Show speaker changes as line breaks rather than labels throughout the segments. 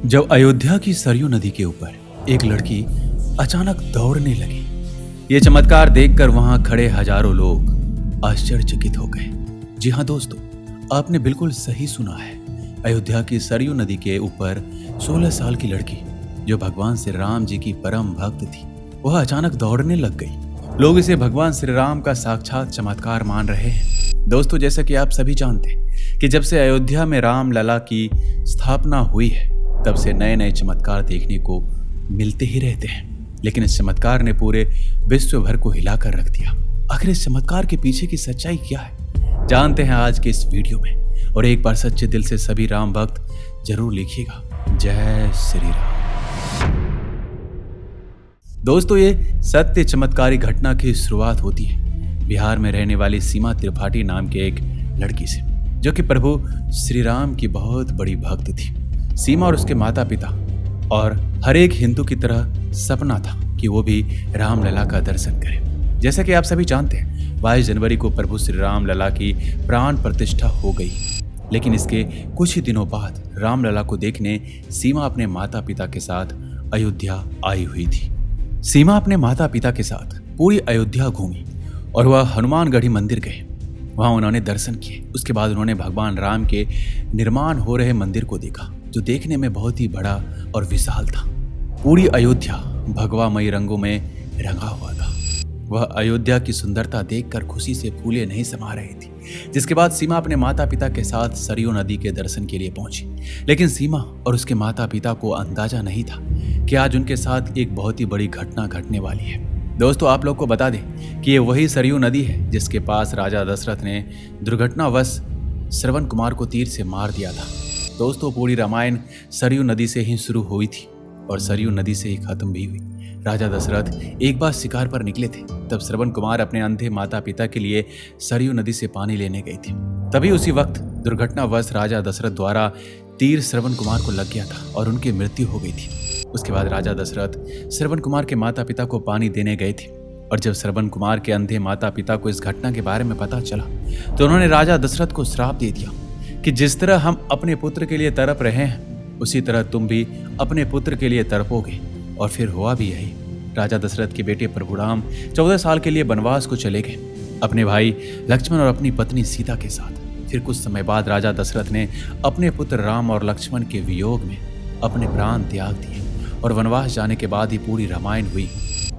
जब अयोध्या की सरयू नदी के ऊपर एक लड़की अचानक दौड़ने लगी, ये चमत्कार देखकर वहां खड़े हजारों लोग आश्चर्यचकित हो गए। जी हाँ दोस्तों, आपने बिल्कुल सही सुना है। अयोध्या की सरयू नदी के ऊपर 16 साल की लड़की, जो भगवान श्री राम जी की परम भक्त थी, वह अचानक दौड़ने लग गई। लोग इसे भगवान श्री राम का साक्षात चमत्कार मान रहे हैं। दोस्तों, जैसा कि आप सभी जानते हैं कि जब से अयोध्या में राम लला की स्थापना हुई है, तब से नए नए चमत्कार देखने को मिलते ही रहते हैं। लेकिन इस चमत्कार ने पूरे विश्व भर को हिलाकर रख दिया। आखिर इस चमत्कार के पीछे की सच्चाई क्या है, जानते हैं आज के इस वीडियो में। और एक बार सच्चे दिल से सभी राम भक्त जरूर लिखिएगा, जय श्री राम। दोस्तों, ये सत्य चमत्कारी घटना की शुरुआत होती है बिहार में रहने वाली सीमा त्रिपाठी नाम के एक लड़की से, जो कि प्रभु श्री राम की बहुत बड़ी भक्त थी। सीमा और उसके माता पिता और हर एक हिंदू की तरह सपना था कि वो भी राम लला का दर्शन करें। जैसा कि आप सभी जानते हैं, 22 जनवरी को प्रभु श्री राम लला की प्राण प्रतिष्ठा हो गई। लेकिन इसके कुछ ही दिनों बाद राम लला को देखने सीमा अपने माता पिता के साथ अयोध्या आई हुई थी। सीमा अपने माता पिता के साथ पूरी अयोध्या घूमी और वह हनुमानगढ़ी मंदिर गए। वहां उन्होंने दर्शन किए। उसके बाद उन्होंने भगवान राम के निर्माण हो रहे मंदिर को देखा, जो देखने में बहुत ही बड़ा और विशाल था। पूरी अयोध्या भगवामयी रंगों में रंगा हुआ था। वह अयोध्या की सुंदरता देखकर खुशी से फूले नहीं समा रही थी। जिसके बाद सीमा अपने माता पिता के साथ सरयू नदी के दर्शन के लिए पहुंची। लेकिन सीमा और उसके माता पिता को अंदाजा नहीं था कि आज उनके साथ एक बहुत ही बड़ी घटना घटने वाली है। दोस्तों, आप लोग को बता दें कि ये वही सरयू नदी है जिसके पास राजा दशरथ ने दुर्घटनावश श्रवण कुमार को तीर से मार दिया था। दोस्तों, पूरी रामायण सरयू नदी से ही शुरू हुई थी और सरयू नदी से ही खत्म भी हुई। राजा दशरथ एक बार शिकार पर निकले थे, तब श्रवण कुमार अपने अंधे माता पिता के लिए सरयू नदी से पानी लेने गई थी। तभी उसी वक्त दुर्घटनावश राजा दशरथ द्वारा तीर श्रवण कुमार को लग गया था और उनकी मृत्यु हो गई थी। उसके बाद राजा दशरथ श्रवण कुमार के माता पिता को पानी देने गए थे और जब श्रवण कुमार के अंधे माता पिता को इस घटना के बारे में पता चला तो उन्होंने राजा दशरथ को श्राप दे दिया कि जिस तरह हम अपने पुत्र के लिए तड़प रहे हैं, उसी तरह तुम भी अपने पुत्र के लिए तड़पोगे। और फिर हुआ भी यही। राजा दशरथ के बेटे प्रभु राम 14 साल के लिए वनवास को चले गए, अपने भाई लक्ष्मण और अपनी पत्नी सीता के साथ। फिर कुछ समय बाद राजा दशरथ ने अपने पुत्र राम और लक्ष्मण के वियोग में अपने प्राण त्याग दिए और वनवास जाने के बाद ही पूरी रामायण हुई।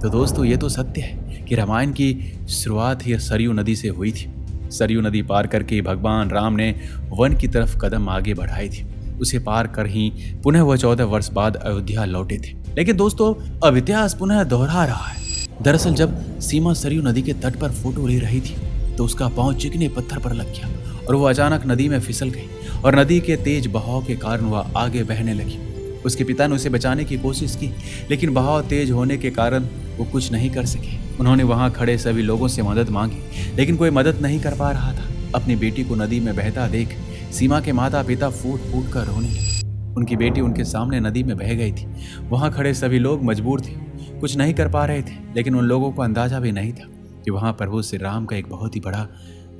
तो दोस्तों, ये तो सत्य है कि रामायण की शुरुआत ही सरयू नदी से हुई थी। सरयू नदी पार करके भगवान राम ने वन की तरफ कदम आगे बढ़ाई थी। उसे पार कर ही पुनः वह 14 वर्ष बाद अयोध्या लौटे थे। लेकिन दोस्तों, अब इतिहास पुनः दोहरा रहा है। दरअसल जब सीमा सरयू नदी के तट पर फोटो ले रही थी तो उसका पांव चिकने पत्थर पर लग गया और वो अचानक नदी में फिसल गई और नदी के तेज बहाव के कारण वह आगे बहने लगी। उसके पिता ने उसे बचाने की कोशिश की, लेकिन बहाव तेज होने के कारण वो कुछ नहीं कर सके। उन्होंने वहां खड़े सभी लोगों से मदद मांगी, लेकिन कोई मदद नहीं कर पा रहा था। अपनी बेटी को नदी में बहता देख सीमा के माता पिता फूट फूट कर रोने लगे। उनकी बेटी उनके सामने नदी में बह गई थी। वहां खड़े सभी लोग मजबूर थे, कुछ नहीं कर पा रहे थे। लेकिन उन लोगों को अंदाजा भी नहीं था कि वहां प्रभु श्री राम का एक बहुत ही बड़ा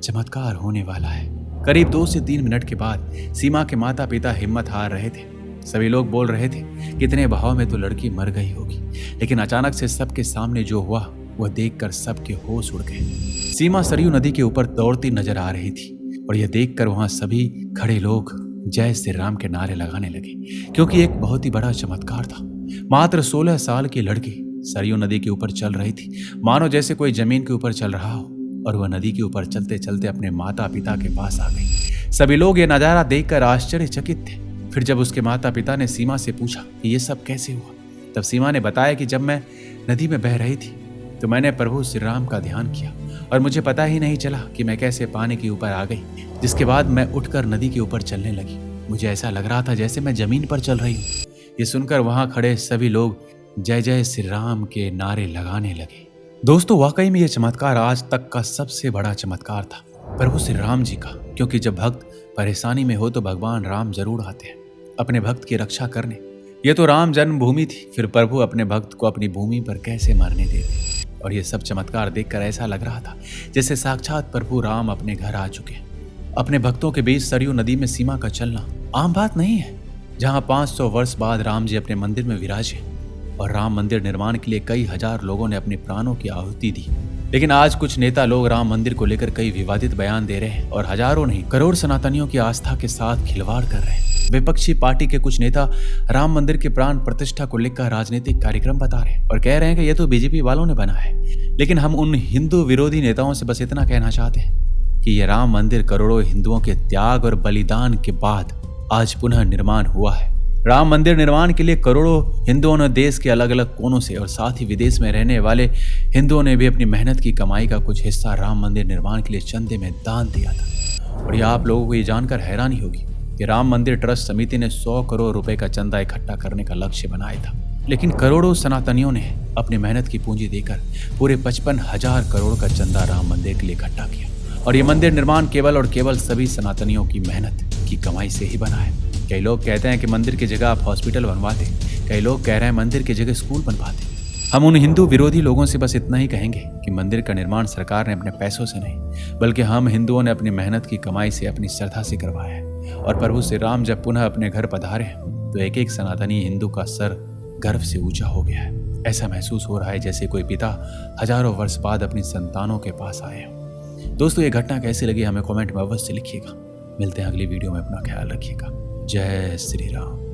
चमत्कार होने वाला है। करीब 2 से 3 मिनट के बाद सीमा के माता पिता हिम्मत हार रहे थे। सभी लोग बोल रहे थे कि इतने बहाव में तो लड़की मर गई होगी। लेकिन अचानक से सबके सामने जो हुआ वह देखकर सबके होश उड़ गए। सीमा सरयू नदी के ऊपर दौड़ती नजर आ रही थी और यह देखकर वहां सभी खड़े लोग जय श्री राम के नारे लगाने लगे, क्योंकि एक बहुत ही बड़ा चमत्कार था। मात्र 16 साल की लड़की सरयू नदी के ऊपर चल रही थी, मानो जैसे कोई जमीन के ऊपर चल रहा हो, और वह नदी के ऊपर चलते चलते अपने माता पिता के पास आ गई। सभी लोग ये नजारा देखकर आश्चर्यचकित थे। फिर जब उसके माता पिता ने सीमा से पूछा कि ये सब कैसे हुआ, तब सीमा ने बताया कि जब मैं नदी में बह रही थी तो मैंने प्रभु श्री राम का ध्यान किया और मुझे पता ही नहीं चला कि मैं कैसे पानी के ऊपर आ गई। जिसके बाद मैं उठकर नदी के ऊपर चलने लगी। मुझे ऐसा लग रहा था जैसे मैं जमीन पर चल रही हूँ। ये सुनकर वहां खड़े सभी लोग जय जय श्री राम के नारे लगाने लगे। दोस्तों, वाकई में यह चमत्कार आज तक का सबसे बड़ा चमत्कार था प्रभु श्री राम जी का, क्योंकि जब भक्त परेशानी में हो तो भगवान राम जरूर आते हैं अपने भक्त की रक्षा करने। ये तो राम जन्मभूमि थी, फिर प्रभु अपने भक्त को अपनी भूमि पर कैसे मरने देते। और ये सब चमत्कार देखकर ऐसा लग रहा था जैसे साक्षात प्रभु राम अपने घर आ चुके। अपने भक्तों के बीच सरयू नदी में सीमा का चलना आम बात नहीं है। जहां 500 वर्ष बाद राम जी अपने मंदिर में विराजे और राम मंदिर निर्माण के लिए कई हजार लोगों ने अपने प्राणों की आहुति दी। लेकिन आज कुछ नेता लोग राम मंदिर को लेकर कई विवादित बयान दे रहे हैं और हजारों नहीं करोड़ सनातनियों की आस्था के साथ खिलवाड़ कर रहे हैं। विपक्षी पार्टी के कुछ नेता राम मंदिर के प्राण प्रतिष्ठा को लेकर राजनीतिक कार्यक्रम बता रहे हैं और कह रहे हैं कि यह तो बीजेपी वालों ने बना है। लेकिन हम उन हिंदू विरोधी नेताओं से बस इतना कहना चाहते हैं कि यह राम मंदिर करोड़ों हिंदुओं के त्याग और बलिदान के बाद आज पुनः निर्माण हुआ है। राम मंदिर निर्माण के लिए करोड़ों हिंदुओं ने देश के अलग अलग कोनों से और साथ ही विदेश में रहने वाले हिंदुओं ने भी अपनी मेहनत की कमाई का कुछ हिस्सा राम मंदिर निर्माण के लिए चंदे में दान दिया था। और यह आप लोगों को ये जानकर हैरानी होगी कि राम मंदिर ट्रस्ट समिति ने 100 करोड़ रुपए का चंदा इकट्ठा करने का लक्ष्य बनाया था, लेकिन करोड़ों सनातनियों ने अपनी मेहनत की पूंजी देकर पूरे 55,000 करोड़ का चंदा राम मंदिर के लिए इकट्ठा किया। और ये मंदिर निर्माण केवल और केवल सभी सनातनियों की मेहनत की कमाई से ही बना है। कई लोग कहते हैं कि मंदिर की जगह आप हॉस्पिटल बनवाते, कई लोग कह रहे हैं मंदिर की जगह स्कूल बनवाते। हम उन हिंदू विरोधी लोगों से बस इतना ही कहेंगे कि मंदिर का निर्माण सरकार ने अपने पैसों से नहीं बल्कि हम हिंदुओं ने अपनी मेहनत की कमाई से अपनी श्रद्धा से करवाया है। और प्रभु श्री राम जब पुनः अपने घर पधारे तो एक एक सनातनी हिंदू का सर गर्व से ऊंचा हो गया है। ऐसा महसूस हो रहा है जैसे कोई पिता हजारों वर्ष बाद अपनी संतानों के पास आए हो। दोस्तों, ये घटना कैसी लगी हमें कमेंट में अवश्य लिखिएगा। मिलते हैं अगली वीडियो में, अपना ख्याल रखिएगा। जय श्री राम।